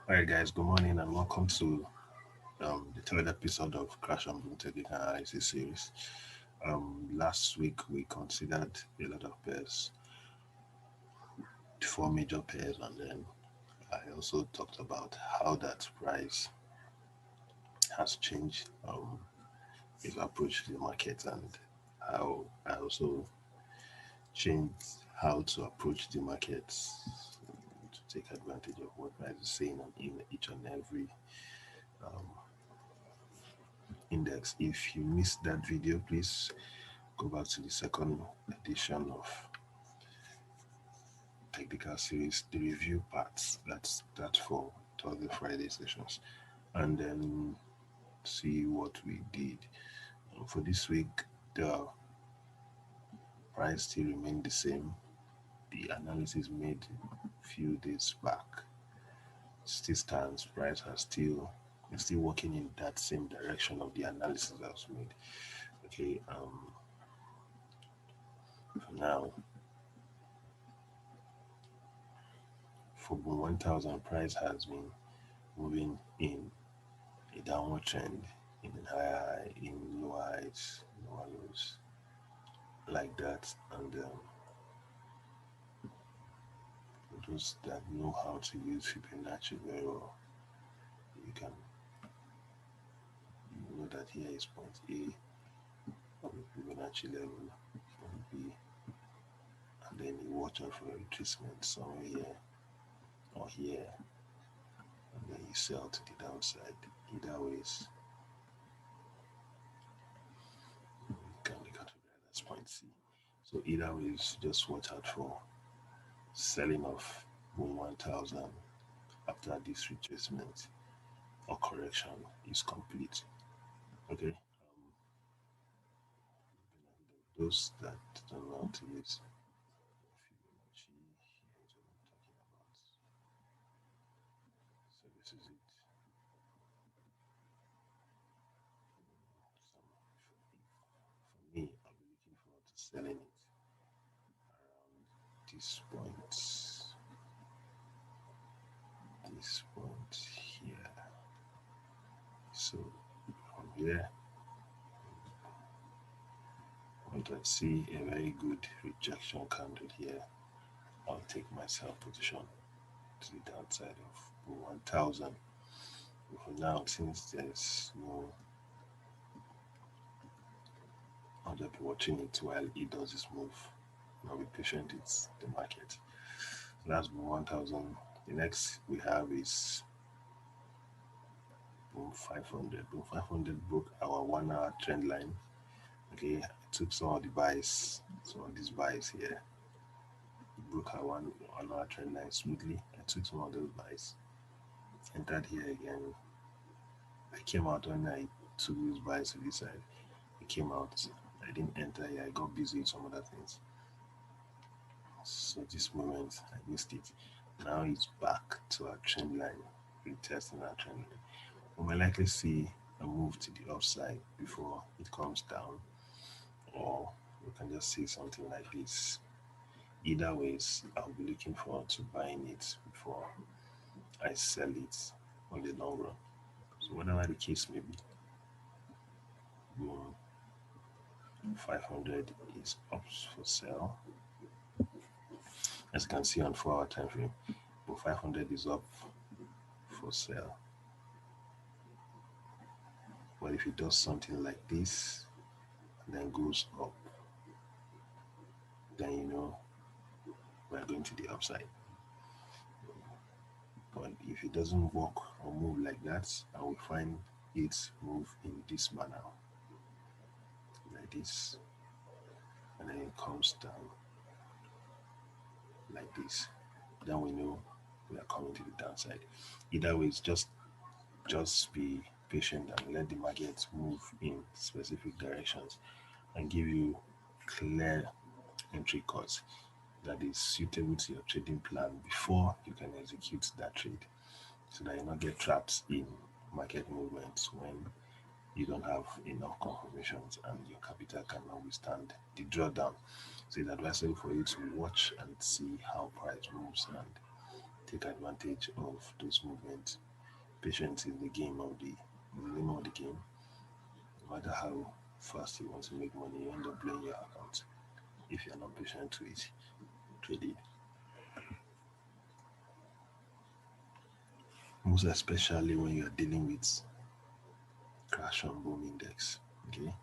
All right, guys. Good morning and welcome to the third episode of Crash and Boom Technical Analysis series. Last week we considered a lot of pairs, the four major pairs, and then I also talked about how that price has changed its approach to the market, and how I also changed how to approach the market to take advantage of what price is saying on in each and every index. If you missed that video, please go back to the second edition of technical series, the review parts. That's that for Thursday, Friday sessions, and then see what we did. For this week, the price still remained the same. The analysis made a few days back still stands. Price has still is still working in that same direction of the analysis that was made. Okay, for now, for 1000, price has been moving in a downward trend, in a high, in low highs, lower lows, like that. And for those that know how to use Fibonacci very well, you can know that here is point A of the Fibonacci level, point B, and then you watch out for a retracement somewhere here or here, and then you sell to the downside. Either ways, you can categorize as point C. So either ways, just watch out for selling off 1000 after this retracement or correction is complete. Okay. Those that don't know how to use Fibonacci, here's what I'm talking about. So this is it. For me, I'll be looking forward to selling it around this point here. So from here, once I see a very good rejection candle here, I'll take my sell position to the downside of 1000. For now, since there's no, I'll just be watching it while it does this move. I'll be patient, it's the market. So that's 1000. The next we have is boom 500. Boom 500 broke our 1 hour trend line. Okay, I took some of the buys, some of these buys here. It broke our 1 hour trend line smoothly. I took some of those buys, entered here again. I came out when I took these buys to this side. I came out, I didn't enter here, I got busy with some other things. So this moment I missed it. Now it's back to our trend line, retesting our trend line. We might likely see a move to the upside before it comes down, or we can just see something like this. Either ways, I'll be looking forward to buying it before I sell it on the long run. So whatever the case may be, boom, 500 is up for sale. As you can see on 4 hour time frame, but 500 is up for sale. But if it does something like this and then goes up, then you know we're going to the upside. But if it doesn't work or move like that, I will find it move in this manner, like this, and then it comes down like this. Then we know we are coming to the downside. Either way, it's just be patient and let the market move in specific directions and give you clear entry course that is suitable to your trading plan before you can execute that trade, so that you not get trapped in market movements when you don't have enough confirmations and your capital cannot withstand the drawdown. So it's advisable for you to watch and see how price moves and take advantage of those movements. Patience is the name of the game. No matter how fast you want to make money, you end up blowing your account if you're not patient to it. Trade it. Most especially when you're dealing with crash and boom index. Okay.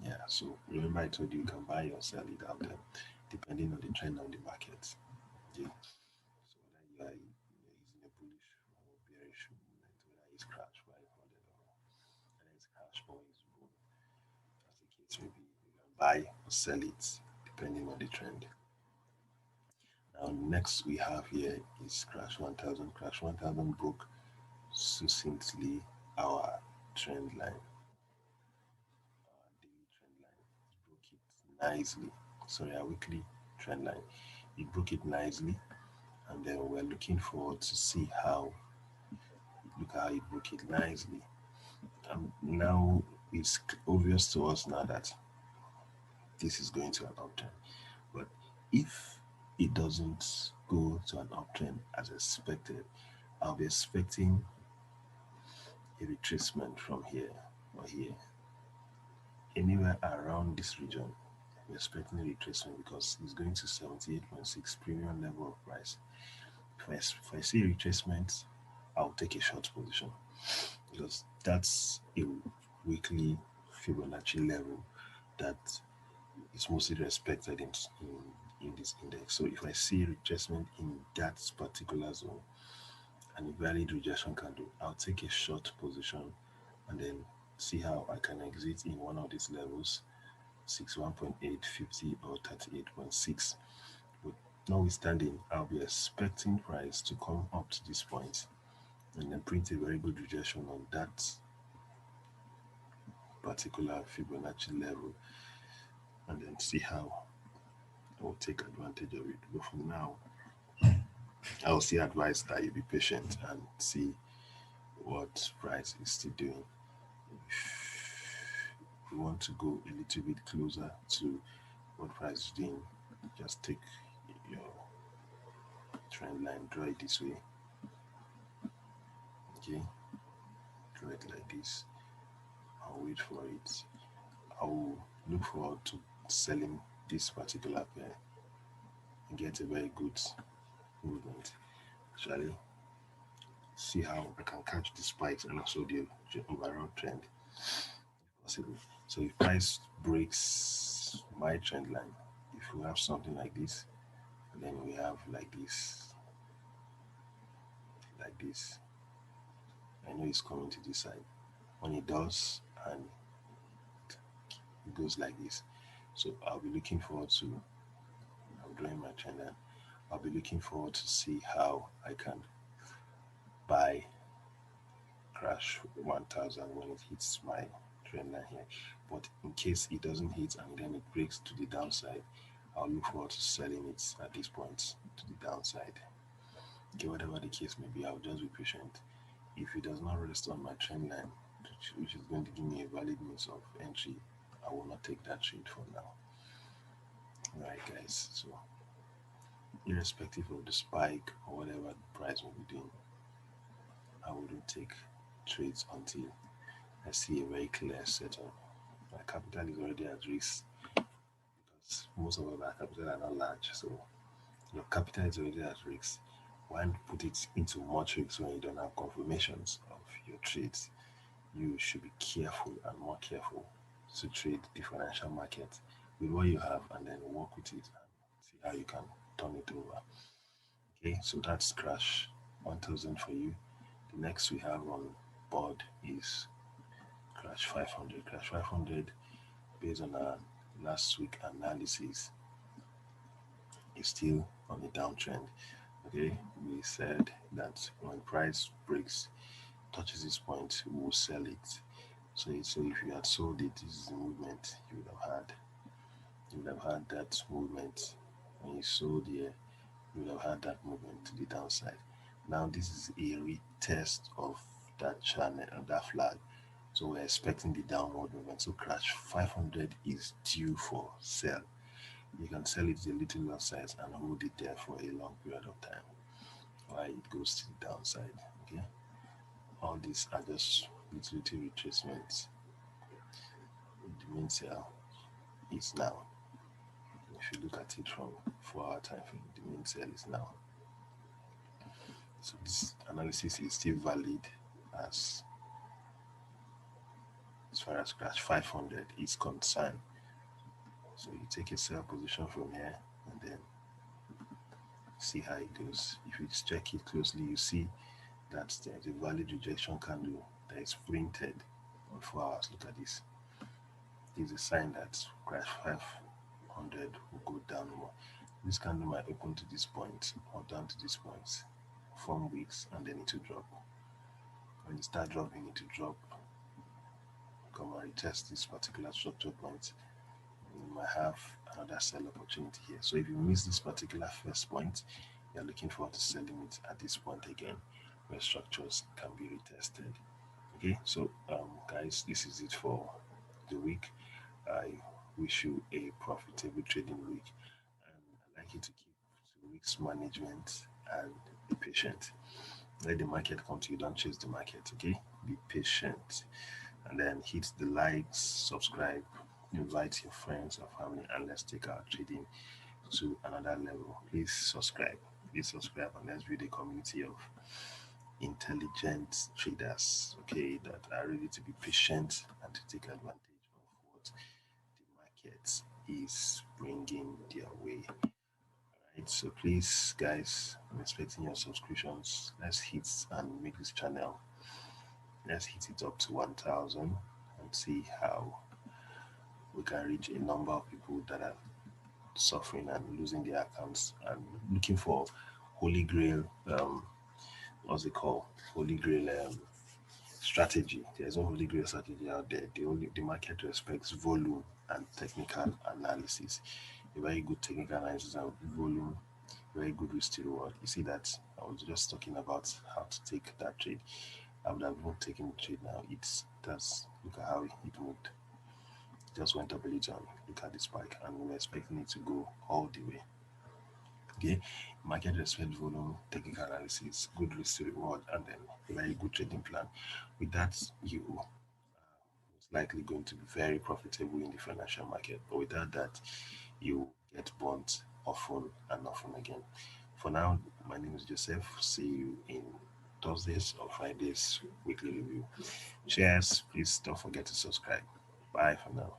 Yeah. So remember I told you you can buy or sell it out there depending on the trend of the market. Okay. So whether you're using a bullish or bearish movement, whether it's crash 500 or whether it's crash or it's boom, as the case may be, you can buy or sell it depending on the trend. Now, next we have here is Crash 1000. Crash 1000 broke succinctly our trend line, our daily trend line. It broke it nicely. Sorry, our weekly trend line. It broke it nicely, and then we're looking forward to see how look how it broke it nicely. Now it's obvious to us now that this is going to an uptrend. But if it doesn't go to an uptrend as expected, I'll be expecting a retracement from here or here, anywhere around this region. I'm expecting a retracement because it's going to 78.6 premium level of price. If I see a retracement, I'll take a short position because that's a weekly Fibonacci level that is mostly respected in this index. So if I see retracement in that particular zone and a valid rejection candle, I'll take a short position and then see how I can exit in one of these levels, 61.8, 50 or 38.6. But notwithstanding, I'll be expecting price to come up to this point and then print a very good rejection on that particular Fibonacci level and then see how I will take advantage of it. But for now, I will still advise that you be patient and see what price is still doing. If you want to go a little bit closer to what price is doing, just take your trend line, draw it this way. Okay, draw it like this. I'll wait for it. I'll look forward to selling this particular pair and get a very good movement. Actually, see how I can catch the spikes and also the overall trend if possible. So if price breaks my trend line, if we have something like this, and then we have like this, I know it's coming to this side. When it does, and it goes like this, so I'll be looking forward to. I'm drawing my trend line. I'll be looking forward to see how I can buy crash 1000 when it hits my trend line here. But in case it doesn't hit and then it breaks to the downside, I'll look forward to selling it at this point to the downside. Okay, whatever the case may be, I'll just be patient. If it does not rest on my trend line, which is going to give me a valid means of entry, I will not take that trade for now. Alright, guys. So, irrespective of the spike or whatever the price will be doing, I wouldn't take trades until I see a very clear setup. My capital is already at risk because most of our capital are not large. So your capital is already at risk. Why put it into much risk when you don't have confirmations of your trades? You should be careful and more careful to trade the financial market with what you have and then work with it and see how you can turn it over. Okay, so that's Crash 1000 for you. The next we have on board is Crash 500. Crash 500, based on our last week analysis, is still on the downtrend. Okay, we said that when price breaks, touches this point, we will sell it. So if you had sold it, this is the movement you would have had that movement. When you sold here, you would have had that movement to the downside. Now this is a retest of that channel and that flag. So we're expecting the downward movement. So Crash 500 is due for sell. You can sell it a little lot size and hold it there for a long period of time. why it goes to the downside. Okay, all these are just utility retracements. The main sell is now. If you look at it from 4 hour time frame, the main sell is now. So this analysis is still valid as as far as crash 500 is concerned. So you take a sell position from here and then see how it goes. If you check it closely, you see that there's a valid rejection candle that is printed on 4 hours. Look at this. This is a sign that crash 500 will go down more. This candle might open to this point or down to this point, form wicks, and then it will drop. When it start dropping, it will drop, come and retest this particular structure point. You might have another sell opportunity here. So if you miss this particular first point, you're looking forward to selling it at this point again, where structures can be retested. Okay, so guys, this is it for the week. I wish you a profitable trading week, and I'd like you to keep to risk management and be patient. Let the market come to you, don't chase the market. Okay, be patient, and then hit the likes, subscribe, invite your friends or family, and let's take our trading to another level. Please subscribe, and let's build a community of intelligent traders, okay, that are ready to be patient and to take advantage of what the market is bringing their way. Right, so please, guys, I'm expecting your subscriptions. Let's hit and make this channel. Let's hit it up to 1,000 and see how we can reach a number of people that are suffering and losing their accounts and looking for holy grail. What's it called? Holy grail strategy. There's no holy grail strategy out there. The market respects volume and technical analysis. A very good technical analysis and volume, very good risk to reward. You see that I was just talking about how to take that trade. I would have not taken the trade now. It does look at how it moved. It just went up a little. Look at the spike, and we're expecting it to go all the way. Okay, market respect volume, technical analysis, good risk to reward, and then a very good trading plan. With that, you most likely going to be very profitable in the financial market. But without that, you get burnt often and often again. For now, my name is Joseph. See you in Thursdays or Fridays weekly review. Cheers. Please don't forget to subscribe. Bye for now.